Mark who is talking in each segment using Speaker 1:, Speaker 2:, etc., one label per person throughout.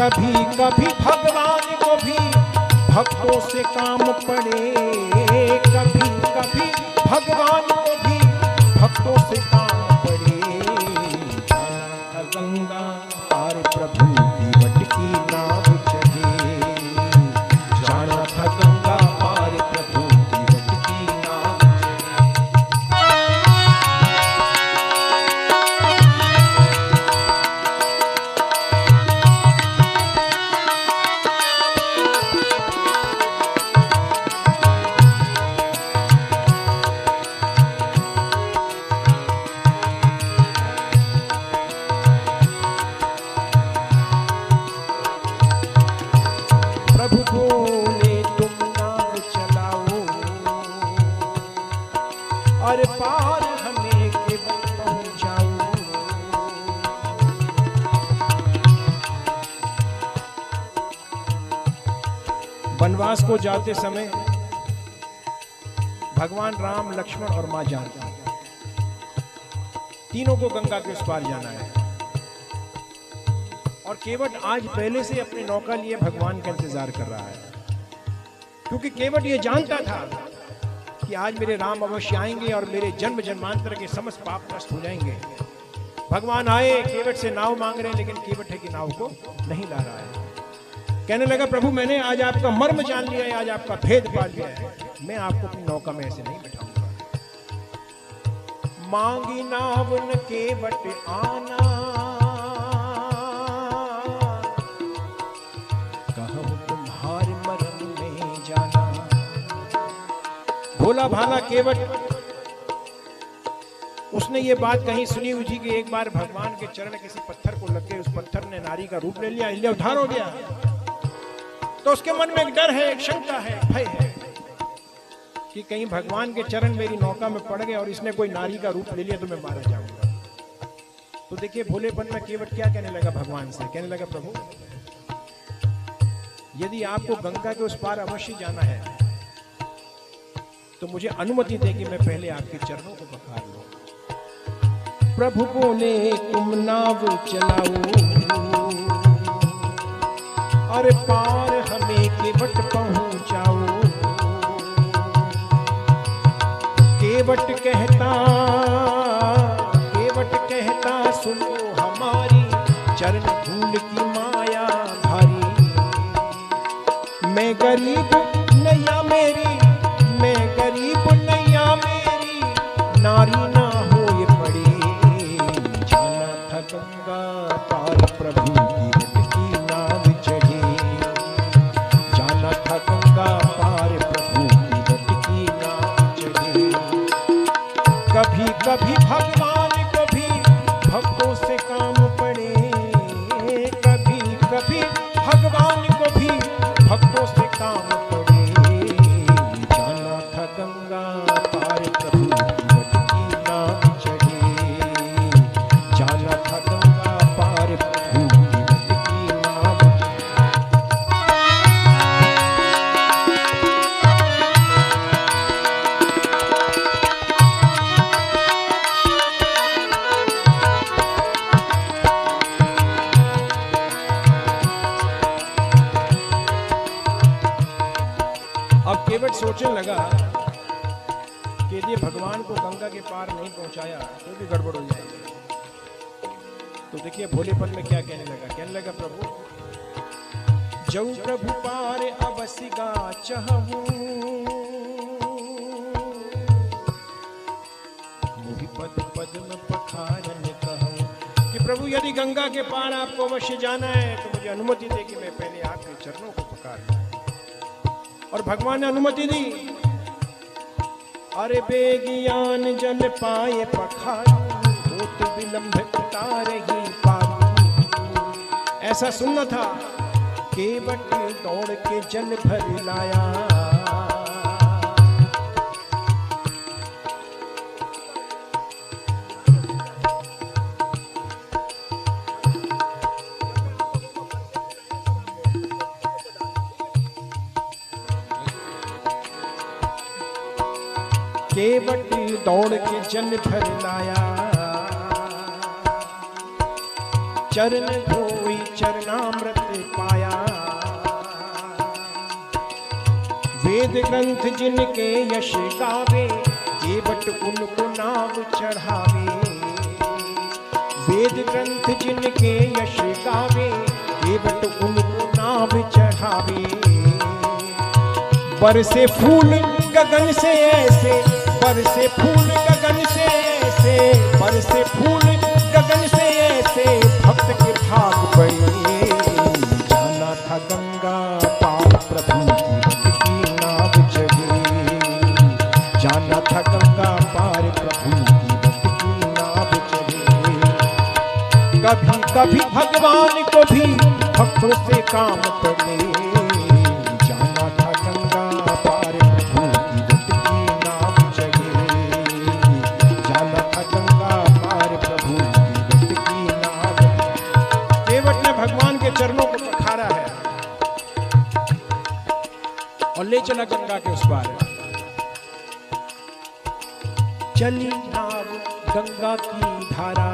Speaker 1: कभी कभी भगवान को भी भक्तों से काम पड़े, कभी कभी भगवान को भी भक्तों से काम पड़े। जाना गंगा पार प्रभु की भटकी नाव चढ़े, जाना था गंगा पार प्रभु की भटकी नाव और पार हमें केवल पहुंचाओ। वनवास को जाते समय भगवान राम, लक्ष्मण और मां जानकी तीनों को गंगा के उस पार जाना है। और केवट आज पहले से अपनी नौका लिए भगवान का इंतजार कर रहा है, क्योंकि केवट ये जानता था कि आज मेरे राम अवश्य आएंगे और मेरे जन्म जन्मांतर के समस्त पाप नष्ट हो जाएंगे। भगवान आए, केवट से नाव मांग रहे हैं, लेकिन केवट है कि नाव को नहीं ला रहा है। कहने लगा, प्रभु मैंने आज आपका मर्म जान लिया है, आज आपका भेद पा लिया है, मैं आपको अपनी नौका में ऐसे नहीं बिठाऊंगा। मांगी नाव न केवट आना, कहूं तुम्हारे मर्म में जाना। भोला भाला केवट उसने ये बात कहीं सुनी हुई थी कि एक बार भगवान के चरण किसी पत्थर को लग गए, उस पत्थर ने नारी का रूप ले लिया, इसलिए उद्धार हो गया। तो उसके मन में एक डर है, एक शंका है, भय है कि कहीं भगवान के चरण मेरी नौका में पड़ गए और इसने कोई नारी का रूप ले लिया तो मैं मारा जाऊंगा। तो देखिए भोलेपन में केवट क्या कहने लगा भगवान से, कहने लगा, प्रभु यदि आपको गंगा के उस पार अवश्य जाना है तो मुझे अनुमति दे कि मैं पहले आपके चरणों को पखार लूं। प्रभु बोले, तुम नाव चलाओ और पार हमें केवट पहुंचाओ। केवट कहता सुनो हमारी, चरण धूल की माया भारी। मैं गरीब नैया मेरी, मैं गरीब नैया मेरी, नारी ना हो ये पड़ी। जाना था गंगा पार प्रभु की भटकी नाव चढ़ी, जाना था गंगा पार प्रभु की भटकी नाव चढ़ी। कभी कभी भगवान को भी भक्तों से काम पड़े, कभी कभी भगवान को भी भक्तों से काम पड़े। जाना था गंगा पार प्रभु की भटकी नाव चढ़ी, जाना था गंगा पार प्रभु की भटकी नाव अब केवट सोचने लगा कि यदि भगवान को गंगा के पार नहीं पहुंचाया तो भी गड़बड़ हो जाएगी। तो देखिए भोलेपन में क्या कहने लगा, कहने लगा, प्रभु जऊ प्रभु पार अवश्य गा चाहूं, मुहि पद पद में पखारन कहूं। कि प्रभु यदि गंगा के पार आपको अवश्य जाना है तो मुझे अनुमति दे कि मैं पहले आपके चरणों को पखार लूं। और भगवान ने अनुमति दी। अरे बेगियान जल पाए पखारू, होत विलंब उतार ही पारू। ऐसा सुनना था, केवट दौड़ के जल भर लाया। केवट दौड़ के जल भर लाया, चरण धोई चरणामृत पाया। वेद ग्रंथ जिनके यश गावे, केवट उनको नाव चढ़ावे। वेद ग्रंथ जिनके यश गावे, केवट उनको नाव चढ़ावे। बरसे फूल गगन से ऐसे, बरसे फूल गगन से ऐसे, बरसे फूल गगन से ऐसे, भक्त के भाग बड़े। जाना था गंगा पार प्रभु की नाव चढ़े। जाना था गंगा पार प्रभु की नाव चढ़े। कभी कभी भगवान को भी भक्तों से काम पड़े। जाना था गंगा पार प्रभु की नाव चढ़े। जाना था गंगा पार प्रभु की नाव। केवट ने भगवान के चरणों को पखारा है और ले चला गंगा के उस पार। चली नाव गंगा की धारा,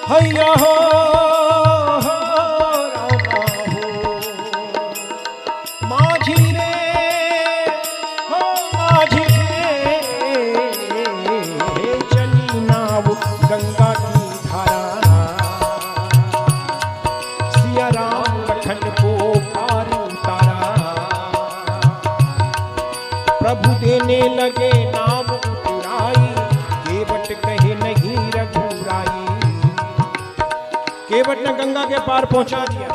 Speaker 1: हैया हो रामा हो माझी रे, हो माझी रे। चली नाव गंगा की धारा, सिया राम लखन को पार उतारा। प्रभु देने लगे नाम उतराई, केवट कहे नहीं रघुराई। केवट ने गंगा के पार पहुंचा दिया।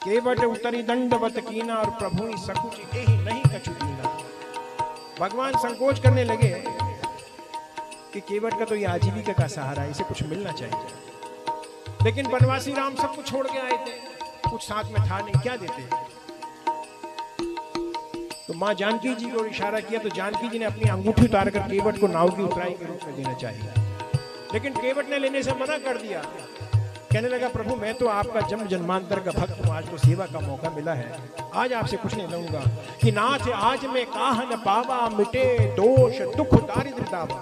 Speaker 1: केवट उतरी दंडवत कीना, और प्रभु सकुच ही नहीं कछु दीना। भगवान संकोच करने लगे कि केवट का तो ये आजीविका का सहारा है, इसे कुछ मिलना चाहिए। लेकिन बनवासी राम सब कुछ छोड़ के आए थे, कुछ साथ में था नहीं, क्या देते। तो मां जानकी जी को इशारा किया, तो जानकी जी ने अपनी अंगूठी उतारकर केवट को नाव की उतराई के रूप में देना चाहिए। लेकिन केवट ने लेने से मना कर दिया। कहने लगा प्रभु मैं तो आपका जन्म जन्मांतर का भक्त हूं, आज तो सेवा का मौका मिला है, आज आपसे कुछ नहीं लूंगा। कि नाथ आज में काहन पावा, मिटे दोष दुख दारिद्र दावा।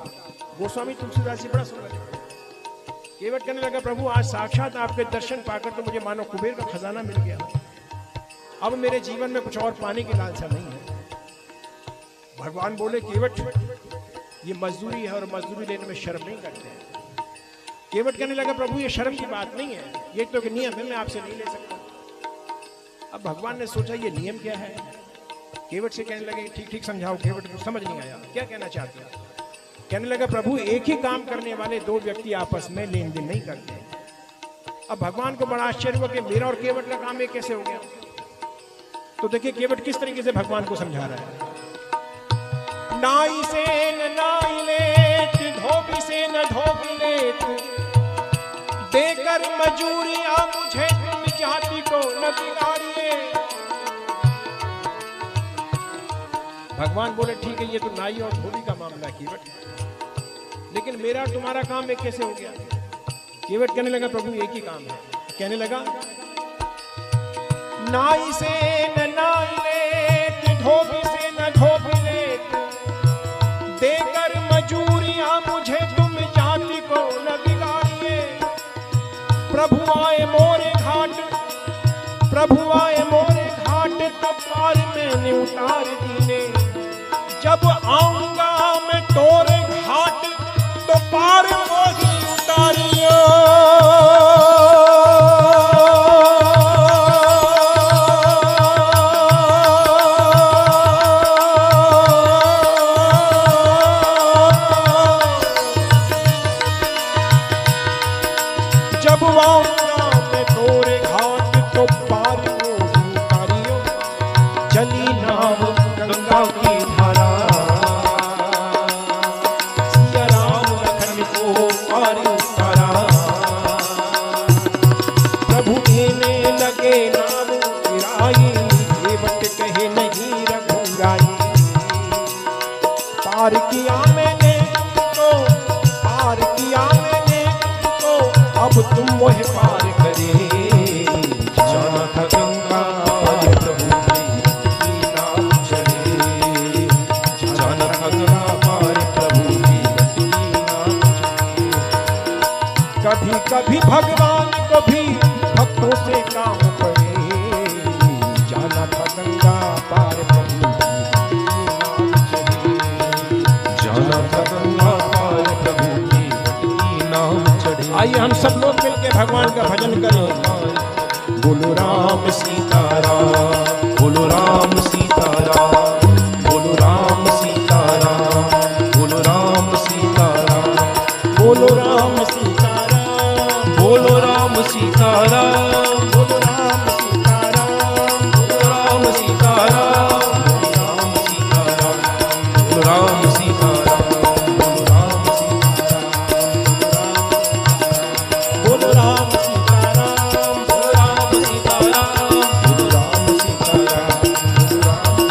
Speaker 1: गोस्वामी तुलसीदास जी बड़ा सुंदर। केवट कहने लगा प्रभु आज साक्षात आपके दर्शन पाकर तो मुझे मानो कुबेर का खजाना मिल गया, अब मेरे जीवन में कुछ और पाने की लालसा नहीं है। भगवान बोले केवट ये मजदूरी है और मजदूरी लेने में शर्म नहीं करते हैं। केवट कहने लगा प्रभु ये शर्म की बात नहीं है, ये तो नियम है, मैं आपसे नहीं ले सकता। अब भगवान ने सोचा ये नियम क्या है। केवट से कहने लगे ठीक ठीक समझाओ। केवट को समझ नहीं आया क्या कहना चाहते हैं। कहने लगा प्रभु एक ही काम करने वाले दो व्यक्ति आपस में लेन देन नहीं करते। अब भगवान को बड़ा आश्चर्य हुआ कि मेरा और केवट का काम एक कैसे हो गया। तो देखिए केवट किस तरीके से भगवान को समझा रहा है। नाई से न नाई लेत, धोबी से न धोबी लेत, देकर मजूरियां मुझे तुम जाति को न बिगाड़िए। भगवान बोले ठीक है ये तो नाई और धोबी का मामला केवट, लेकिन मेरा तुम्हारा काम एक कैसे हो गया। केवट कहने लगा प्रभु एक ही काम है। कहने लगा नाई से न नाई लेत, धोबी से न धोबी लेत, देकर मजूरियां मुझे तुम जाति को न बिगाड़िए। प्रभु आए मोरे घाट, प्रभु आए मोरे घाट, तब पार मैंने उतार दीने। जब आऊंगा मैं तोरे घाट, तो पार मोही उतारियो। जब आऊंगा मैं तोरे घाट, तो पार मोही उतारियो। चली नाव गंगा की धारा, सिया राम लखन को पार उतारा। प्रभु देने लगे नाम उतराई, केवट कहे नहीं रघुराई। पार किया मैंने तो, पार किया मैंने तो, अब अब तुम मोह पार करे। जाना था गंगा पार प्रभु की नाव चढ़े, जाना था गंगा पार प्रभु की नाव चढ़े। कभी कभी भगवान को भी भक्तों से काम पड़े, जाना था गंगा पार प्रभु की नाव चढ़े, जाना था गंगा पार प्रभु की नाव चढ़े। आइए हम सब लोग मिलकर भगवान का भजन करें। बोलो राम सीताराम, बोलो राम सीताराम, बोलो राम सीताराम, बोलो राम सीताराम, बोलो राम सीताराम, बोलो राम सीताराम।